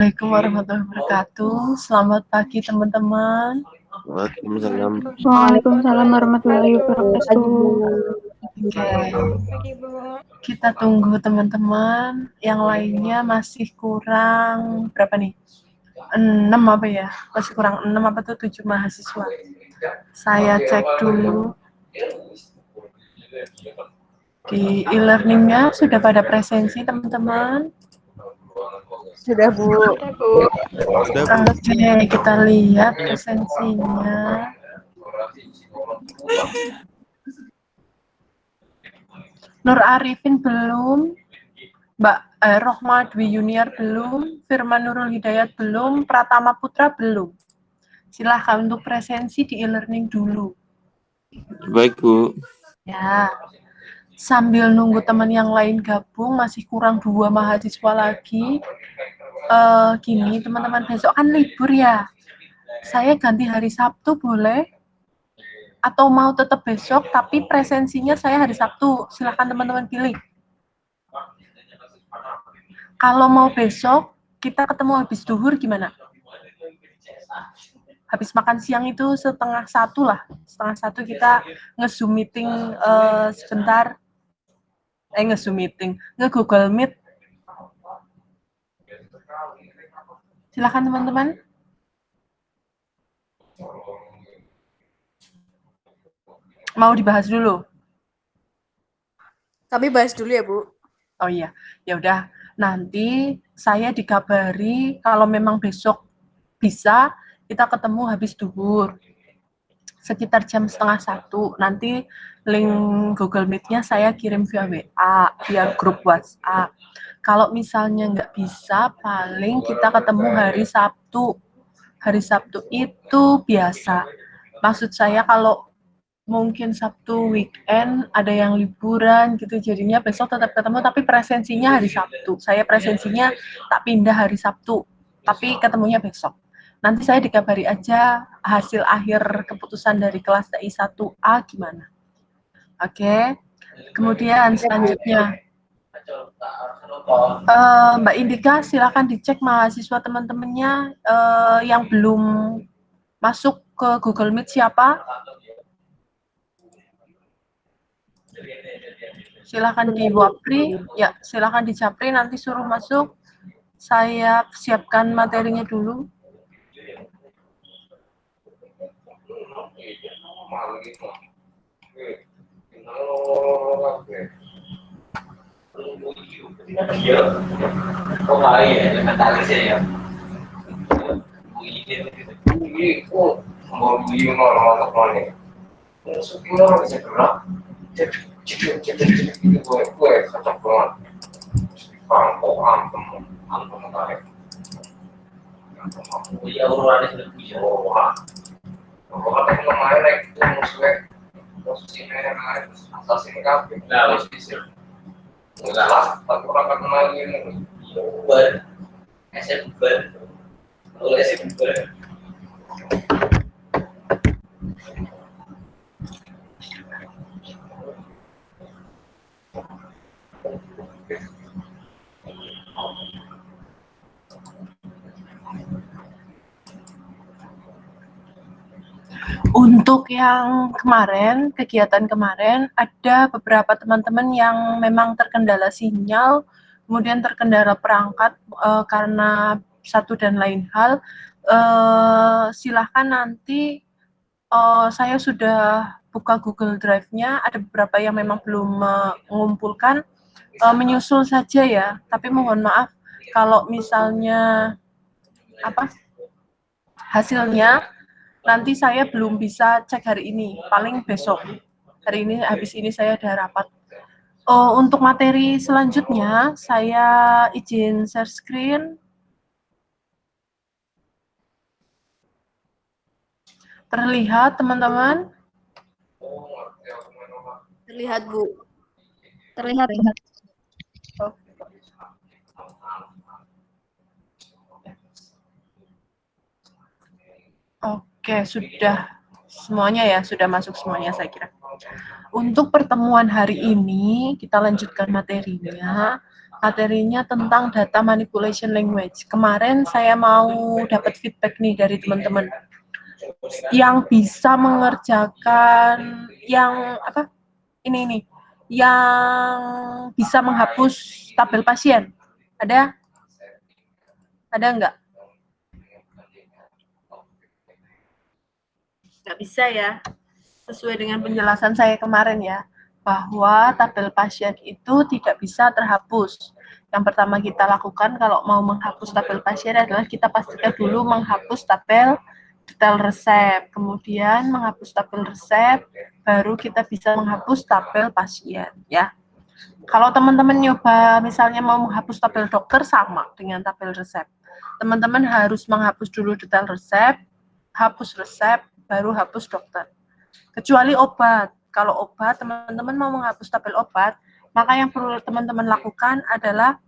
Assalamualaikum warahmatullahi wabarakatuh. Selamat pagi teman-teman. Waalaikumsalam. Waalaikumsalam warahmatullahi wabarakatuh. Oke, kita tunggu teman-teman. Yang lainnya masih kurang berapa nih? 6 apa ya? Masih kurang 6 apa tuh 7 mahasiswa. Saya cek dulu. Di e-learningnya sudah pada presensi teman-teman. Sudah, Bu. Oke, kita lihat presensinya. Nur Arifin belum, Mbak Rohma Dwi Junior belum, Firman Nurul Hidayat belum, Pratama Putra belum. Silahkan untuk presensi di e-learning dulu. Baik, Bu. Ya, sambil nunggu teman yang lain gabung, masih kurang 2 mahasiswa lagi. Gini, teman-teman, besok kan libur ya. Saya ganti hari Sabtu boleh? Atau mau tetap besok, tapi presensinya saya hari Sabtu. Silahkan teman-teman pilih. Kalau mau besok, kita ketemu habis duhur gimana? Habis makan siang itu 12:30 lah. 12:30 kita nge-zoom meeting sebentar. Nge-zoom meeting, nge-Google Meet. Silakan teman-teman. Mau dibahas dulu? Kami bahas dulu ya, Bu. Oh iya, ya udah. Nanti saya dikabari kalau memang besok bisa, kita ketemu habis duhur. Sekitar jam 12:30. Nanti link Google Meet-nya saya kirim via WA, via grup WhatsApp. Kalau misalnya nggak bisa, paling kita ketemu hari Sabtu. Hari Sabtu itu biasa. Maksud saya kalau mungkin Sabtu weekend ada yang liburan gitu, jadinya besok tetap ketemu, tapi presensinya hari Sabtu. Saya presensinya tak pindah hari Sabtu, tapi ketemunya besok. Nanti saya dikabari aja hasil akhir keputusan dari kelas TI 1A gimana. Oke. Kemudian selanjutnya Mbak Indika, silakan dicek mahasiswa teman-temannya yang belum masuk ke Google Meet siapa? Silakan di Wapri, ya silakan di Japri, nanti suruh masuk. Saya siapkan materinya dulu. Untuk yang kemarin, kegiatan kemarin, ada beberapa teman-teman yang memang terkendala sinyal, kemudian terkendala perangkat karena satu dan lain hal. Silahkan nanti saya sudah buka Google Drive-nya, ada beberapa yang memang belum mengumpulkan, menyusul saja ya, tapi mohon maaf kalau misalnya hasilnya nanti saya belum bisa cek hari ini, paling besok. Hari ini, habis ini saya ada rapat. Untuk materi selanjutnya, saya izin share screen. Terlihat, teman-teman? Terlihat, Bu. Terlihat. Oke, sudah semuanya ya, sudah masuk semuanya saya kira. Untuk pertemuan hari ini, kita lanjutkan materinya. Materinya tentang data manipulation language. Kemarin saya mau dapat feedback nih dari teman-teman yang bisa mengerjakan yang apa? Ini nih, yang bisa menghapus tabel pasien. Ada? Ada nggak? Nggak bisa ya. Sesuai dengan penjelasan saya kemarin ya, bahwa tabel pasien itu tidak bisa terhapus. Yang pertama kita lakukan kalau mau menghapus tabel pasien adalah kita pastikan dulu menghapus tabel detail resep. Kemudian menghapus tabel resep, baru kita bisa menghapus tabel pasien ya. Kalau teman-teman nyoba misalnya mau menghapus tabel dokter sama dengan tabel resep. Teman-teman harus menghapus dulu detail resep, hapus resep, baru hapus dokter. Kecuali obat. Kalau obat, teman-teman mau menghapus tabel obat, maka yang perlu teman-teman lakukan adalah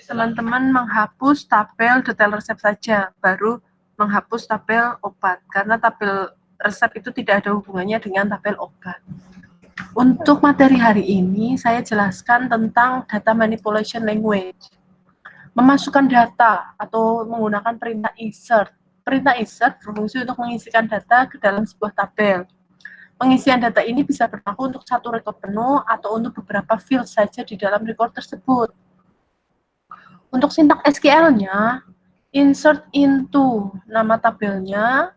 teman-teman menghapus tabel detail resep saja, baru menghapus tabel obat. Karena tabel resep itu tidak ada hubungannya dengan tabel obat. Untuk materi hari ini, saya jelaskan tentang data manipulation language. Memasukkan data atau menggunakan perintah insert. Perintah insert berfungsi untuk mengisikan data ke dalam sebuah tabel. Pengisian data ini bisa berlaku untuk satu record penuh atau untuk beberapa field saja di dalam record tersebut. Untuk sintak SQL-nya, insert into nama tabelnya,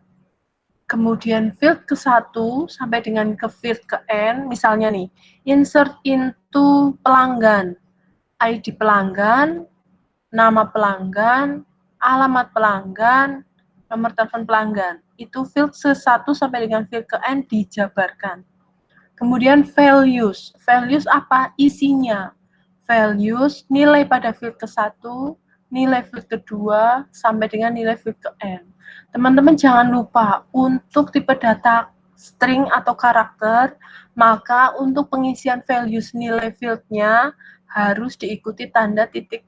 kemudian field ke-1 sampai dengan ke field ke-n, misalnya nih, insert into pelanggan, ID pelanggan, nama pelanggan, alamat pelanggan, nomor telepon pelanggan. Itu field ke-1 sampai dengan field ke-n dijabarkan. Kemudian values. Values apa? Isinya. Values nilai pada field ke-1, nilai field ke-2, sampai dengan nilai field ke-n. Teman-teman jangan lupa, untuk tipe data string atau karakter, maka untuk pengisian values nilai fieldnya harus diikuti tanda titik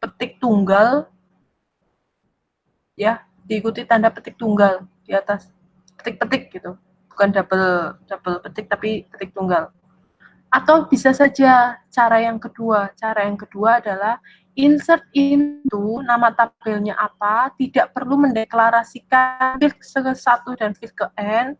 petik tunggal, ya, diikuti tanda petik tunggal di atas petik-petik gitu, bukan double petik tapi petik tunggal. Atau bisa saja cara yang kedua adalah insert into nama tabelnya apa, tidak perlu mendeklarasikan field ke-1 dan field ke-n.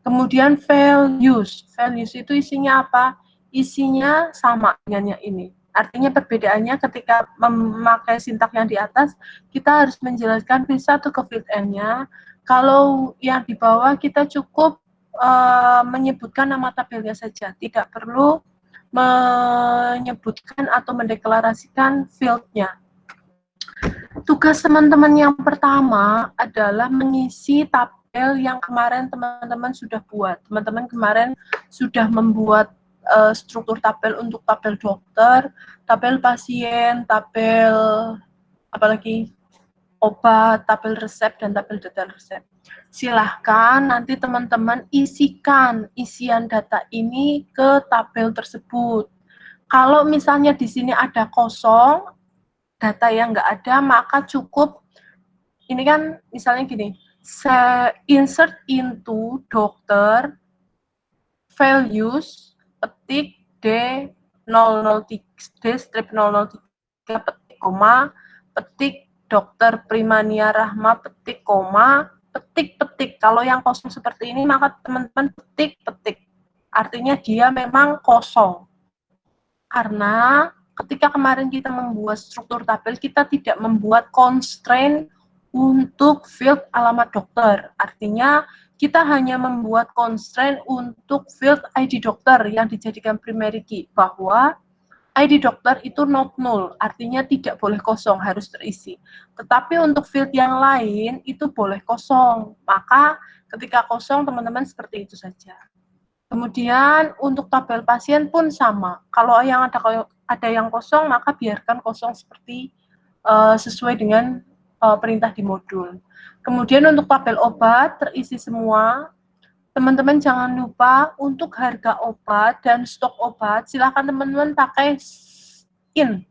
Kemudian values itu isinya apa? Isinya sama dengan yang ini. Artinya perbedaannya ketika memakai sintak yang di atas, kita harus menjelaskan field 1 ke field n-nya. Kalau yang di bawah kita cukup menyebutkan nama tabelnya saja, tidak perlu menyebutkan atau mendeklarasikan field-nya. Tugas teman-teman yang pertama adalah mengisi tabel yang kemarin teman-teman sudah buat. Teman-teman kemarin sudah membuat struktur tabel untuk tabel dokter, tabel pasien, tabel apalagi obat, tabel resep, dan tabel detail resep. Silahkan nanti teman-teman isikan isian data ini ke tabel tersebut. Kalau misalnya di sini ada kosong, data yang nggak ada, maka cukup, ini kan misalnya gini, insert into dokter, values, petik D003, D strip 003, petik koma, petik dokter Primania Rahma, petik koma, petik. Kalau yang kosong seperti ini, maka teman-teman petik. Artinya dia memang kosong. Karena ketika kemarin kita membuat struktur tabel, kita tidak membuat constraint untuk field alamat dokter. Artinya kita hanya membuat constraint untuk field ID dokter yang dijadikan primary key, bahwa ID dokter itu not null, artinya tidak boleh kosong, harus terisi. Tetapi untuk field yang lain itu boleh kosong. Maka ketika kosong, teman-teman seperti itu saja. Kemudian untuk tabel pasien pun sama. Kalau yang ada yang kosong, maka biarkan kosong seperti sesuai dengan perintah di modul. Kemudian untuk tabel obat terisi semua. Teman-teman jangan lupa untuk harga obat dan stok obat, silakan teman-teman pakai int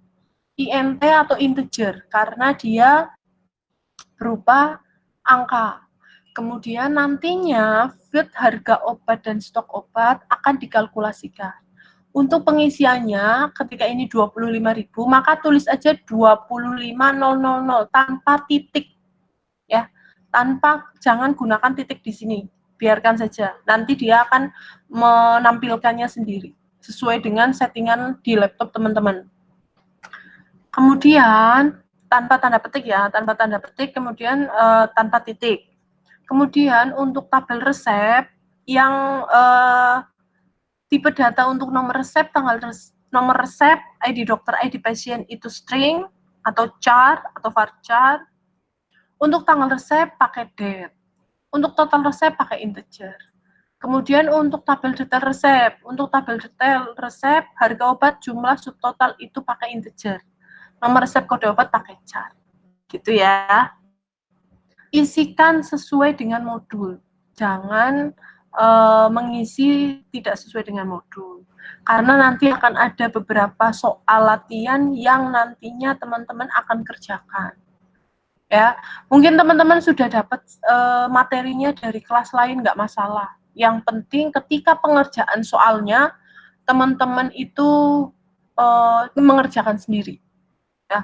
atau integer, karena dia berupa angka. Kemudian nantinya field harga obat dan stok obat akan dikalkulasikan. Untuk pengisiannya, ketika ini 25.000, maka tulis aja 25.000 tanpa titik. Ya, jangan gunakan titik di sini. Biarkan saja. Nanti dia akan menampilkannya sendiri sesuai dengan settingan di laptop teman-teman. Kemudian tanpa tanda petik ya, tanpa tanda petik, kemudian tanpa titik. Kemudian untuk tabel resep yang tipe data untuk nomor resep, nomor resep, ID dokter, ID pasien itu string atau char atau varchar. Untuk tanggal resep pakai date. Untuk total resep pakai integer. Kemudian untuk tabel detail resep, harga obat, jumlah, subtotal itu pakai integer. Nomor resep kode obat pakai char. Gitu ya. Isikan sesuai dengan modul. Jangan mengisi tidak sesuai dengan modul. Karena nanti akan ada beberapa soal latihan yang nantinya teman-teman akan kerjakan. Ya, mungkin teman-teman sudah dapat materinya dari kelas lain, nggak masalah. Yang penting ketika pengerjaan soalnya, teman-teman itu mengerjakan sendiri. Ya.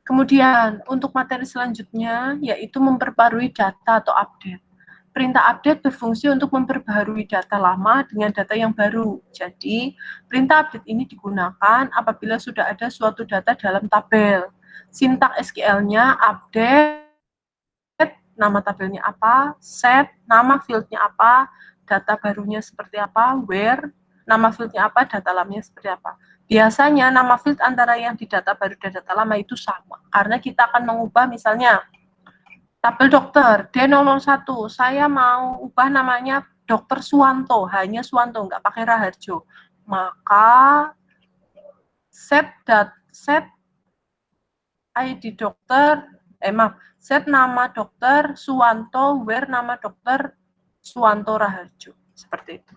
Kemudian untuk materi selanjutnya yaitu memperbarui data atau update. Perintah update berfungsi untuk memperbarui data lama dengan data yang baru. Jadi, perintah update ini digunakan apabila sudah ada suatu data dalam tabel. Sintak SQL-nya update, nama tabelnya apa, set, nama field-nya apa, data barunya seperti apa, where, nama field-nya apa, data lamanya seperti apa. Biasanya nama field antara yang di data baru dan data lama itu sama. Karena kita akan mengubah misalnya tabel dokter D001, saya mau ubah namanya Dokter Suwanto, hanya Suwanto, nggak pakai Raharjo. Maka set ID dokter, set nama dokter Suwanto, where nama dokter Suwanto Raharjo. Seperti itu.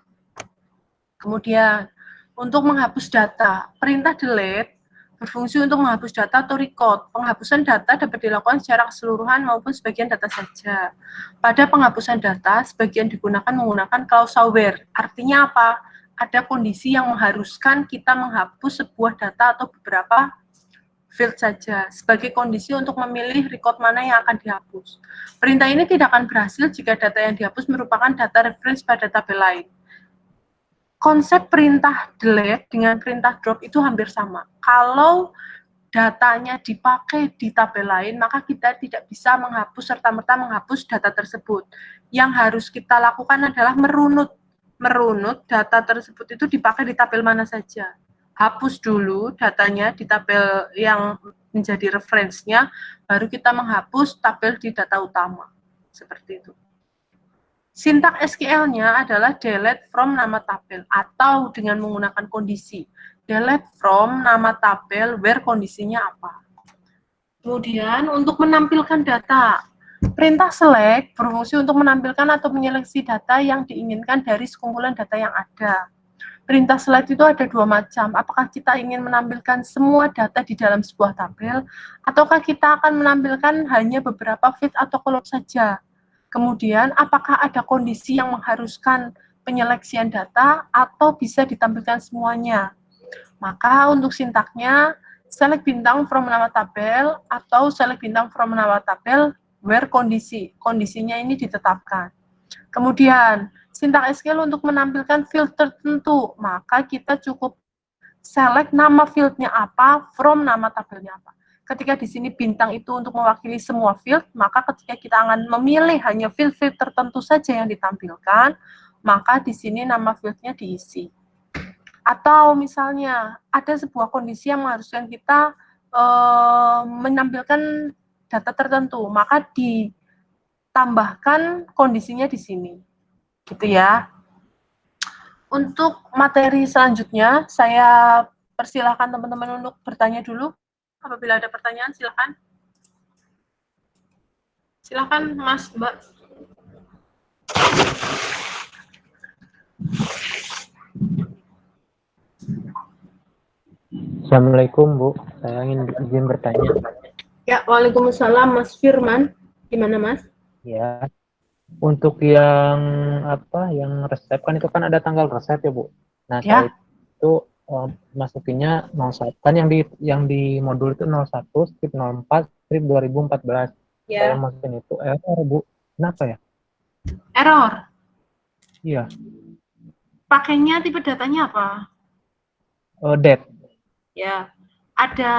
Kemudian, untuk menghapus data, perintah delete berfungsi untuk menghapus data atau record. Penghapusan data dapat dilakukan secara keseluruhan maupun sebagian data saja. Pada penghapusan data, sebagian digunakan menggunakan klausal where. Artinya apa? Ada kondisi yang mengharuskan kita menghapus sebuah data atau beberapa field saja, sebagai kondisi untuk memilih record mana yang akan dihapus. Perintah ini tidak akan berhasil jika data yang dihapus merupakan data reference pada tabel lain. Konsep perintah delete dengan perintah drop itu hampir sama. Kalau datanya dipakai di tabel lain, maka kita tidak bisa menghapus serta-merta menghapus data tersebut. Yang harus kita lakukan adalah merunut data tersebut itu dipakai di tabel mana saja. Hapus dulu datanya di tabel yang menjadi referensinya, baru kita menghapus tabel di data utama. Seperti itu. Sintak SQL-nya adalah delete from nama tabel atau dengan menggunakan kondisi. Delete from nama tabel where kondisinya apa. Kemudian untuk menampilkan data, perintah select berfungsi untuk menampilkan atau menyeleksi data yang diinginkan dari sekumpulan data yang ada. Perintah select itu ada dua macam. Apakah kita ingin menampilkan semua data di dalam sebuah tabel, ataukah kita akan menampilkan hanya beberapa field atau kolom saja. Kemudian, apakah ada kondisi yang mengharuskan penyeleksian data atau bisa ditampilkan semuanya? Maka untuk sintaknya, select bintang from nama tabel atau select bintang from nama tabel where kondisi. Kondisinya ini ditetapkan. Kemudian, sintak SQL untuk menampilkan field tertentu, maka kita cukup select nama fieldnya apa, from nama tabelnya apa. Ketika di sini bintang itu untuk mewakili semua field, maka ketika kita akan memilih hanya field-field tertentu saja yang ditampilkan, maka di sini nama fieldnya diisi. Atau misalnya ada sebuah kondisi yang mengharuskan kita menampilkan data tertentu, maka ditambahkan kondisinya di sini. Gitu ya. Untuk materi selanjutnya, saya persilahkan teman-teman untuk bertanya dulu. Apabila ada pertanyaan, silakan. Silakan, Mas, Mbak. Assalamualaikum, Bu. Saya ingin izin bertanya. Ya, waalaikumsalam, Mas Firman. Gimana, Mas? Ya, untuk yang resep kan itu kan ada tanggal resep ya, Bu. Nah, Ya. saya itu masukinnya 01 kan yang di modul itu 01 strip 04 strip 2014. Saya Ya. masukin itu error, Bu. Kenapa ya? Error. Iya, Pakainya tipe datanya apa? dead. Ya. Ada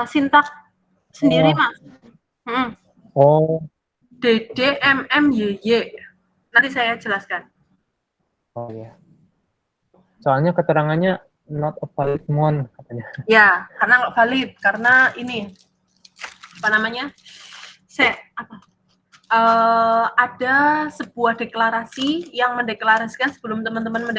sintak sendiri, Oh, Mas. oh, DDMMYY. Nanti saya jelaskan. oh ya. Soalnya keterangannya not a valid mon katanya. Ya, karena nggak valid. Karena ini, apa namanya? Ada sebuah deklarasi yang mendeklarasikan sebelum teman-teman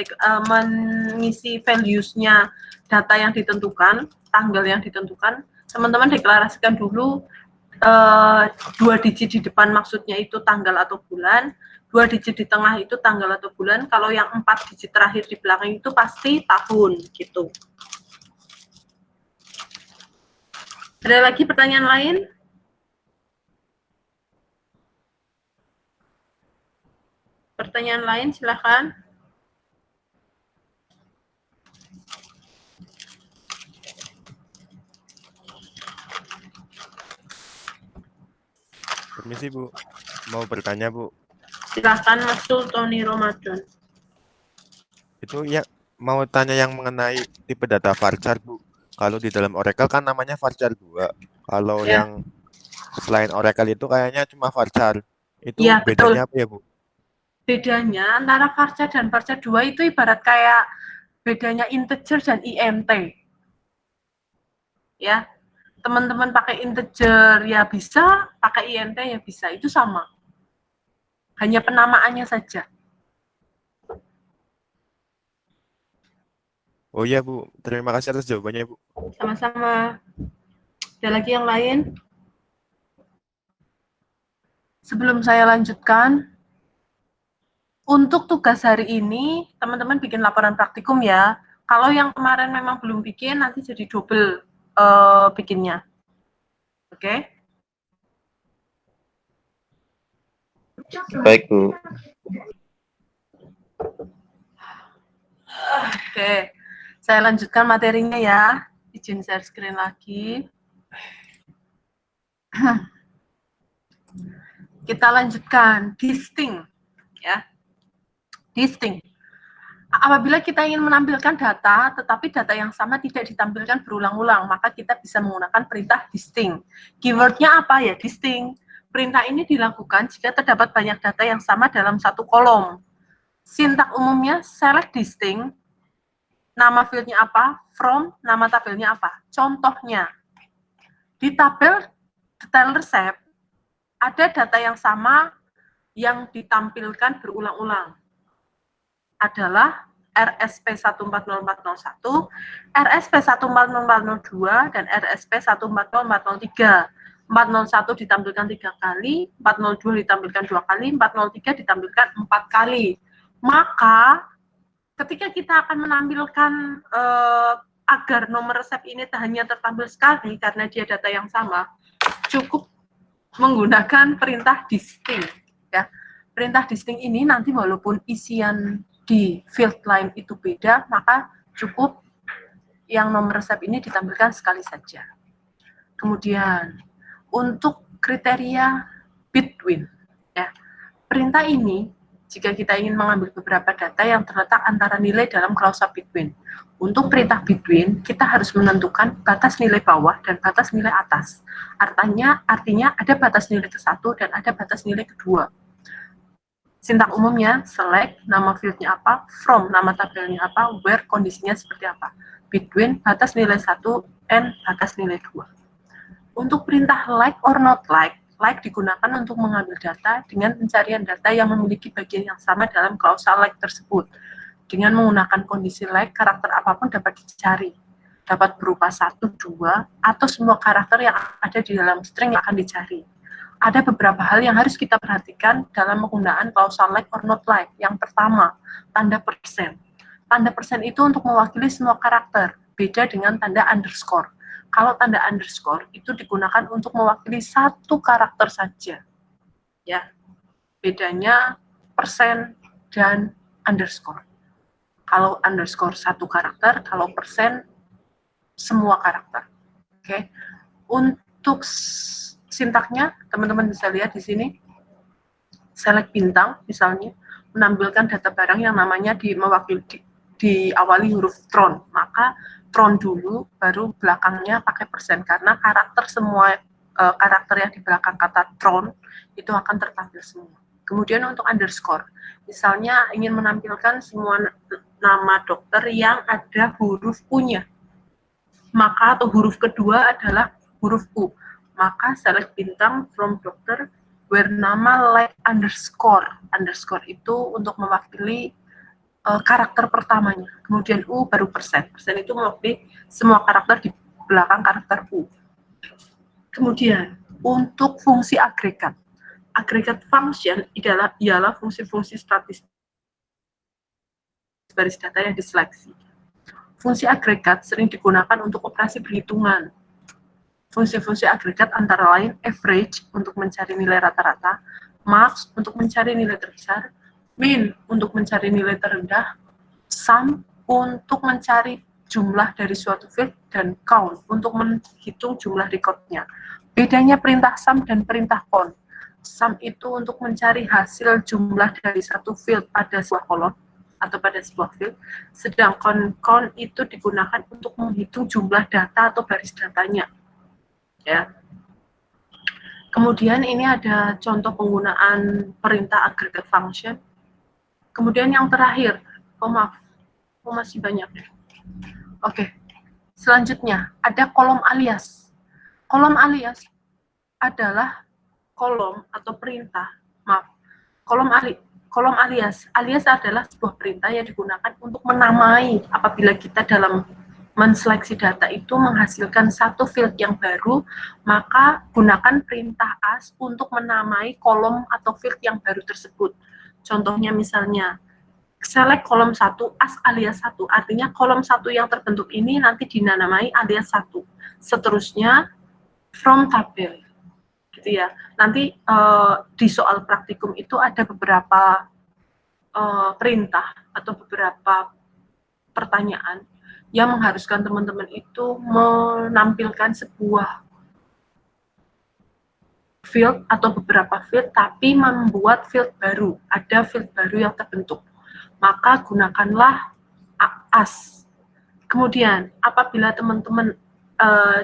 mengisi values-nya data yang ditentukan, tanggal yang ditentukan, teman-teman deklarasikan dulu 2 digit di depan maksudnya itu tanggal atau bulan, 2 digit di tengah itu tanggal atau bulan, kalau yang 4 digit terakhir di belakang itu pasti tahun, gitu. Ada lagi pertanyaan lain? Pertanyaan lain silahkan. Permisi Bu, mau bertanya Bu. Silahkan Mas Tony Ramadan. Itu ya mau tanya yang mengenai tipe data varchar Bu. Kalau di dalam Oracle kan namanya varchar 2. Kalau Ya. yang selain Oracle itu kayaknya cuma varchar. Itu Ya, betul. bedanya apa ya Bu? Bedanya antara varchar dan varchar 2 itu ibarat kayak bedanya integer dan int. Ya, teman-teman pakai integer ya bisa, pakai int ya bisa, itu sama. Hanya penamaannya saja. Oh iya Bu, terima kasih atas jawabannya Bu. Sama-sama. Ada lagi yang lain? Sebelum saya lanjutkan, untuk tugas hari ini, teman-teman bikin laporan praktikum ya. Kalau yang kemarin memang belum bikin, nanti jadi double bikinnya. Oke? Baik, Bu. Oke, saya lanjutkan materinya ya. Izin share screen lagi. Kita lanjutkan distinct, ya. Distinct. Apabila kita ingin menampilkan data, tetapi data yang sama tidak ditampilkan berulang-ulang, maka kita bisa menggunakan perintah distinct. Keywordnya apa ya? Distinct. Perintah ini dilakukan jika terdapat banyak data yang sama dalam satu kolom. Sintak umumnya select distinct, nama fieldnya apa, from, nama tabelnya apa. Contohnya, di tabel detail resep, ada data yang sama yang ditampilkan berulang-ulang. Adalah RSP 140401, RSP 140402, dan RSP 140403. 401 ditampilkan 3 kali, 402 ditampilkan 2 kali, 403 ditampilkan 4 kali. Maka ketika kita akan menampilkan agar nomor resep ini hanya tertampil sekali karena dia data yang sama, cukup menggunakan perintah distinct. Ya. Perintah distinct ini nanti walaupun isian di field line itu beda, maka cukup yang nomor resep ini ditampilkan sekali saja. Kemudian, untuk kriteria between, ya, perintah ini, jika kita ingin mengambil beberapa data yang terletak antara nilai dalam klausa between. Untuk perintah between, kita harus menentukan batas nilai bawah dan batas nilai atas. Artinya ada batas nilai ke-1 dan ada batas nilai kedua. Sintak umumnya, select, nama fieldnya apa, from, nama tabelnya apa, where, kondisinya seperti apa. Between, batas nilai 1, and batas nilai 2. Untuk perintah like or not like digunakan untuk mengambil data dengan pencarian data yang memiliki bagian yang sama dalam klausa like tersebut. Dengan menggunakan kondisi like, karakter apapun dapat dicari. Dapat berupa 1, 2, atau semua karakter yang ada di dalam string yang akan dicari. Ada beberapa hal yang harus kita perhatikan dalam penggunaan klausa like or not like. Yang pertama, tanda persen. Tanda persen itu untuk mewakili semua karakter, beda dengan tanda underscore. Kalau tanda underscore itu digunakan untuk mewakili satu karakter saja. Ya. Bedanya persen dan underscore. Kalau underscore satu karakter, kalau persen semua karakter. Oke. Untuk sintaknya, teman-teman bisa lihat di sini. Select bintang, misalnya, menampilkan data barang yang namanya diawali huruf tron. Maka tron dulu, baru belakangnya pakai persen. Karena karakter semua karakter yang di belakang kata tron itu akan tertampil semua. Kemudian untuk underscore, misalnya ingin menampilkan semua nama dokter yang ada huruf U-nya, maka atau huruf kedua adalah huruf U, maka select bintang from dokter where nama like underscore. Underscore itu untuk mewakili karakter pertamanya, kemudian U baru persen. Persen itu mewakili semua karakter di belakang karakter U. Kemudian untuk fungsi agregat. Agregat function ialah fungsi-fungsi statistik baris data yang diseleksi. Fungsi agregat sering digunakan untuk operasi perhitungan. Fungsi-fungsi agregat antara lain average untuk mencari nilai rata-rata, max untuk mencari nilai terbesar, min untuk mencari nilai terendah, sum untuk mencari jumlah dari suatu field, dan count untuk menghitung jumlah recordnya. Bedanya perintah sum dan perintah count. Sum itu untuk mencari hasil jumlah dari satu field pada sebuah kolom atau pada sebuah field, sedangkan count itu digunakan untuk menghitung jumlah data atau baris datanya. Ya. Kemudian ini ada contoh penggunaan perintah aggregate function. Kemudian yang terakhir, masih banyak. Oke. Selanjutnya ada kolom alias. Kolom alias adalah kolom atau perintah. Kolom alias. Alias adalah sebuah perintah yang digunakan untuk menamai apabila kita dalam menseleksi data itu menghasilkan satu field yang baru, maka gunakan perintah as untuk menamai kolom atau field yang baru tersebut. Contohnya misalnya, select kolom 1 as alias 1, artinya kolom 1 yang terbentuk ini nanti dinamai alias 1. Seterusnya from tabel, gitu ya. Nanti di soal praktikum itu ada beberapa perintah atau beberapa pertanyaan yang mengharuskan teman-teman itu menampilkan sebuah field atau beberapa field, tapi membuat field baru, ada field baru yang terbentuk. Maka gunakanlah as. Kemudian apabila teman-teman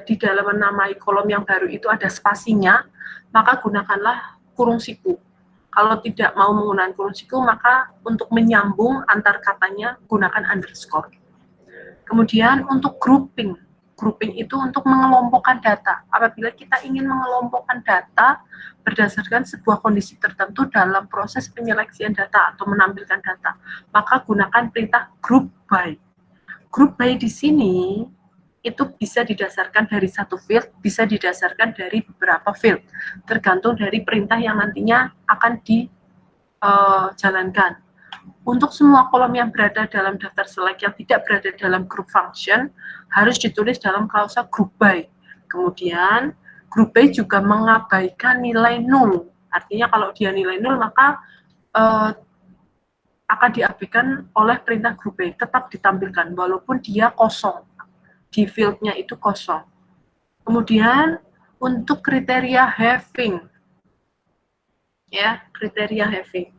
di dalam menamai kolom yang baru itu ada spasinya, maka gunakanlah kurung siku. Kalau tidak mau menggunakan kurung siku, maka untuk menyambung antar katanya gunakan underscore. Kemudian untuk grouping. Grouping itu untuk mengelompokkan data. Apabila kita ingin mengelompokkan data berdasarkan sebuah kondisi tertentu dalam proses penyeleksian data atau menampilkan data, maka gunakan perintah group by. Group by di sini itu bisa didasarkan dari satu field, bisa didasarkan dari beberapa field, tergantung dari perintah yang nantinya akan dijalankan. Untuk semua kolom yang berada dalam daftar select yang tidak berada dalam group function, harus ditulis dalam klausa group by. Kemudian, group by juga mengabaikan nilai 0. Artinya kalau dia nilai 0, maka akan diabaikan oleh perintah group by. Tetap ditampilkan, walaupun dia kosong. Di field-nya itu kosong. Kemudian, untuk kriteria having. Ya, kriteria having.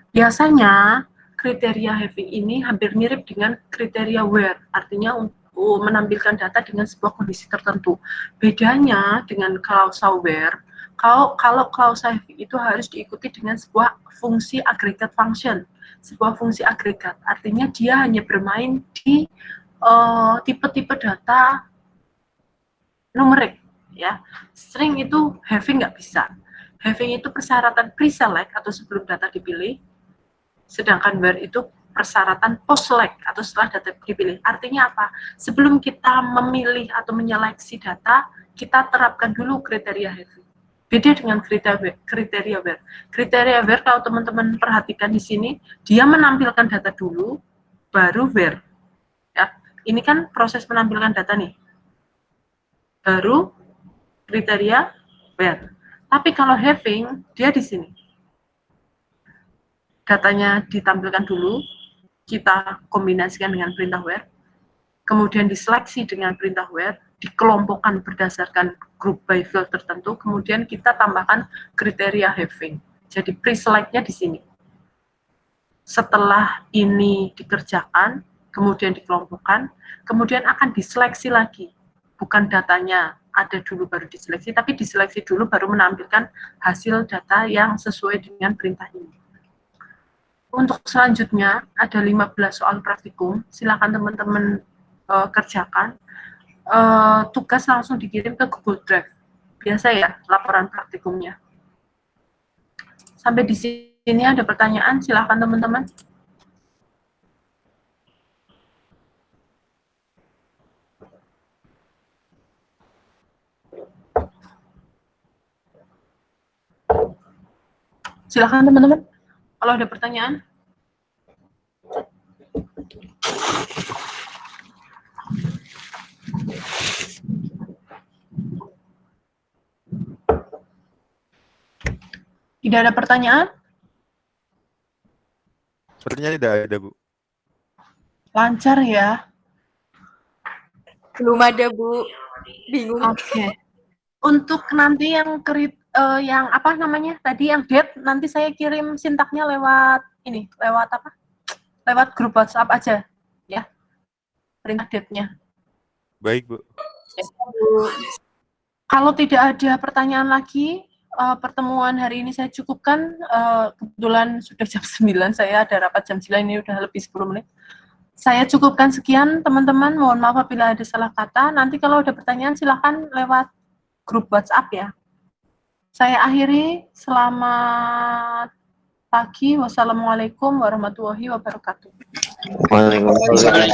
Biasanya, kriteria having ini hampir mirip dengan kriteria where, artinya untuk menampilkan data dengan sebuah kondisi tertentu. Bedanya dengan klausa where, kalau klausa having itu harus diikuti dengan sebuah fungsi aggregate function, sebuah fungsi agregat, artinya dia hanya bermain di tipe-tipe data numerik, ya. String itu having nggak bisa. Having itu persyaratan pre-select atau sebelum data dipilih, sedangkan where itu persyaratan post-select atau setelah data dipilih. Artinya apa? Sebelum kita memilih atau menyeleksi data, kita terapkan dulu kriteria having. Beda dengan kriteria where. Kriteria where, kalau teman-teman perhatikan di sini, dia menampilkan data dulu, baru where. Ya, ini kan proses menampilkan data nih. Baru kriteria where. Tapi kalau having, dia di sini. Datanya ditampilkan dulu, kita kombinasikan dengan perintah where, kemudian diseleksi dengan perintah where, dikelompokkan berdasarkan group by field tertentu, kemudian kita tambahkan kriteria having. Jadi pre-select-nya di sini. Setelah ini dikerjakan, kemudian dikelompokkan, kemudian akan diseleksi lagi. Bukan datanya ada dulu baru diseleksi, tapi diseleksi dulu baru menampilkan hasil data yang sesuai dengan perintah ini. Untuk selanjutnya, ada 15 soal praktikum, silakan teman-teman kerjakan. Tugas langsung dikirim ke Google Drive. Biasa ya, laporan praktikumnya. Sampai di sini ada pertanyaan, silakan teman-teman. Silakan teman-teman, kalau ada pertanyaan. Tidak ada pertanyaan? Sepertinya tidak ada, Bu. Lancar ya? Belum ada, Bu. Bingung. Oke. Untuk nanti yang yang apa namanya tadi yang date, nanti saya kirim sintaknya lewat ini, lewat apa? Lewat grup WhatsApp aja, ya. Perintah date-nya. Baik, Bu. Kalau tidak ada pertanyaan lagi, pertemuan hari ini saya cukupkan. Kebetulan sudah jam 9, saya ada rapat jam 9, ini udah lebih 10 menit. Saya cukupkan sekian, teman-teman. Mohon maaf apabila ada salah kata. Nanti kalau ada pertanyaan, silakan lewat grup WhatsApp ya. Saya akhiri. Selamat pagi. Wassalamualaikum warahmatullahi wabarakatuh. Waalaikumsalam.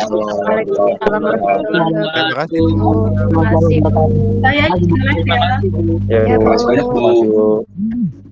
Terima kasih, Bu. Terima kasih. Saya izin live ya. Ya, terima kasih, Bu.